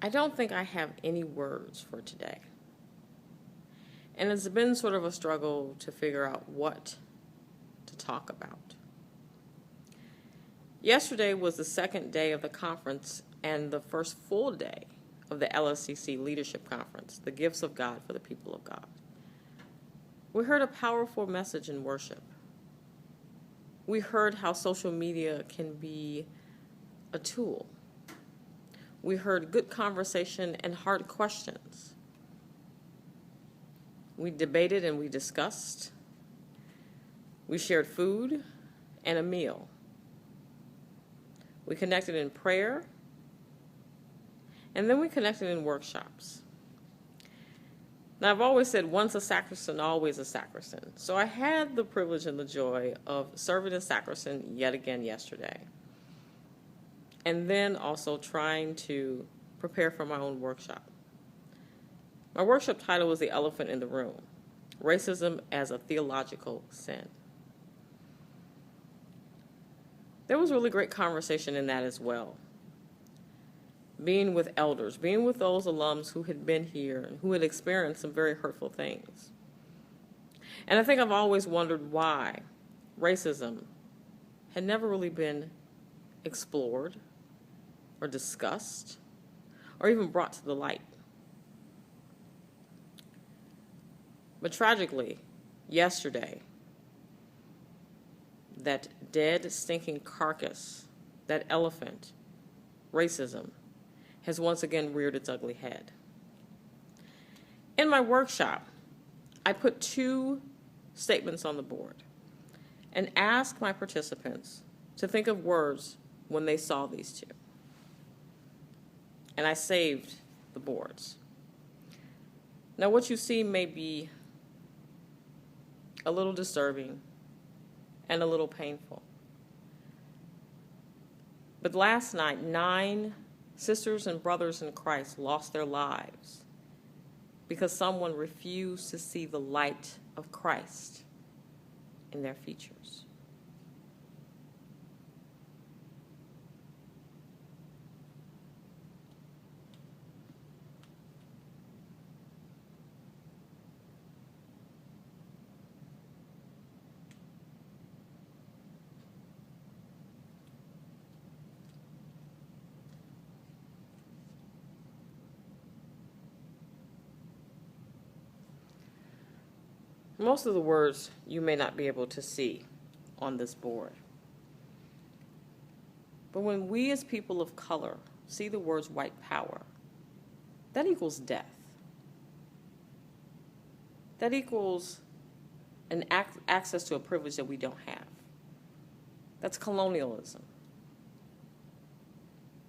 I don't think I have any words for today. And it's been sort of a struggle to figure out what to talk about. Yesterday was the second day of the conference and the first full day of the LSCC Leadership Conference, The Gifts of God for the People of God. We heard a powerful message in worship. We heard how social media can be a tool. We heard good conversation and hard questions. We debated and we discussed. We shared food and a meal. We connected in prayer, and then we connected in workshops. Now, I've always said, once a sacristan, always a sacristan. So I had the privilege and the joy of serving as sacristan yet again yesterday. And then also trying to prepare for my own workshop. My workshop title was The Elephant in the Room, Racism as a Theological Sin. There was really great conversation in that as well. Being with elders, being with those alums who had been here and who had experienced some very hurtful things. And I think I've always wondered why racism had never really been explored or discussed or even brought to the light. But tragically, yesterday, that dead, stinking carcass, that elephant, racism, has once again reared its ugly head. In my workshop, I put 2 statements on the board and asked my participants to think of words when they saw these 2. And I saved the boards. Now, what you see may be a little disturbing and a little painful. But last night, 9 sisters and brothers in Christ lost their lives because someone refused to see the light of Christ in their features. Most of the words you may not be able to see on this board. But when we as people of color see the words white power, that equals death. That equals an access to a privilege that we don't have. That's colonialism.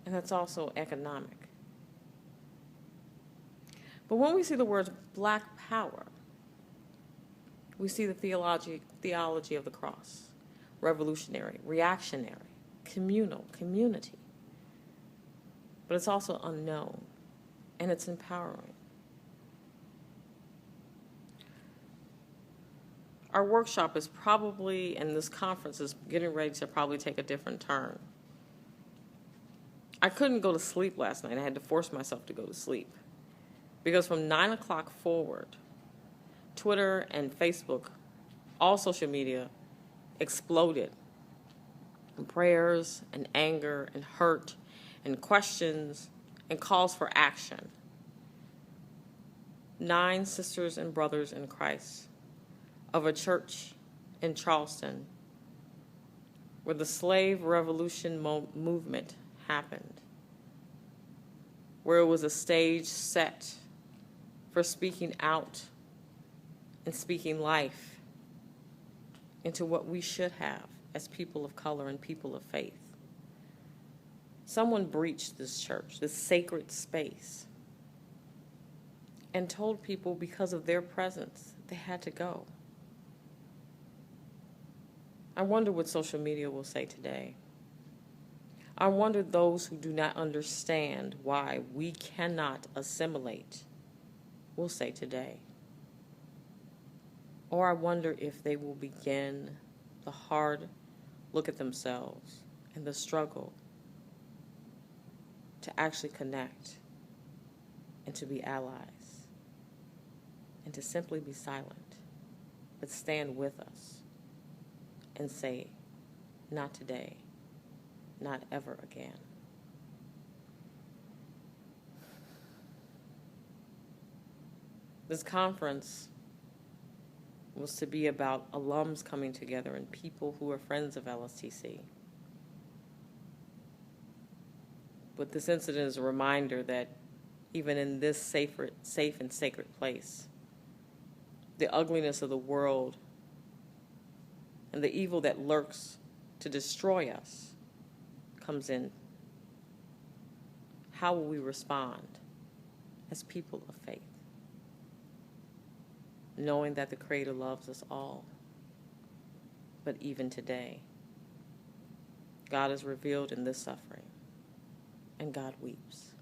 And that's also economic. But when we see the words black power, we see the theology of the cross, revolutionary, reactionary, communal, community. But it's also unknown, and it's empowering. Our workshop is probably, and this conference is getting ready to probably take a different turn. I couldn't go to sleep last night. I had to force myself to go to sleep. Because from 9 o'clock forward, Twitter and Facebook, all social media, exploded in prayers and anger and hurt and questions and calls for action. 9 sisters and brothers in Christ of a church in Charleston where the slave revolution movement happened, where it was a stage set for speaking out and speaking life into what we should have as people of color and people of faith. Someone breached this church, this sacred space, and told people because of their presence they had to go. I wonder what social media will say today. I wonder those who do not understand why we cannot assimilate will say today. Or I wonder if they will begin the hard look at themselves and the struggle to actually connect and to be allies, and to simply be silent, but stand with us and say, not today, not ever again. This conference was to be about alums coming together and people who are friends of LSTC. But this incident is a reminder that even in this safe and sacred place, the ugliness of the world and the evil that lurks to destroy us comes in. How will we respond as people of faith, knowing that the Creator loves us all? But even today, God is revealed in this suffering, and God weeps.